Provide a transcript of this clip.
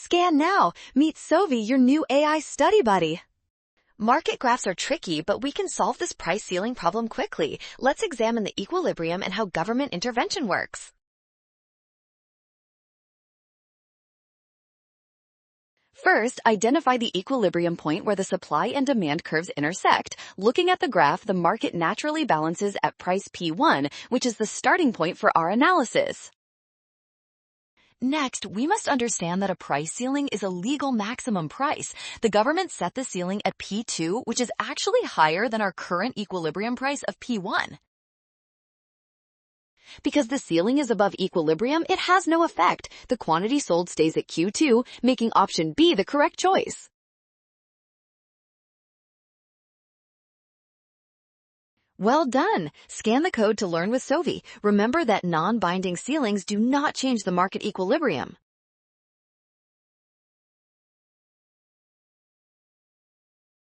Scan now. Meet Sovi, your new AI study buddy. Market graphs are tricky, but we can solve this price ceiling problem quickly. Let's examine the equilibrium and how government intervention works. First, identify the equilibrium point where the supply and demand curves intersect. Looking at the graph, the market naturally balances at price P1, which is the starting point for our analysis. Next, we must understand that a price ceiling is a legal maximum price. The government set the ceiling at P2, which is actually higher than our current equilibrium price of P1. Because the ceiling is above equilibrium, it has no effect. The quantity sold stays at Q2, making option B the correct choice. Well done! Scan the code to learn with Sovi. Remember that non-binding ceilings do not change the market equilibrium.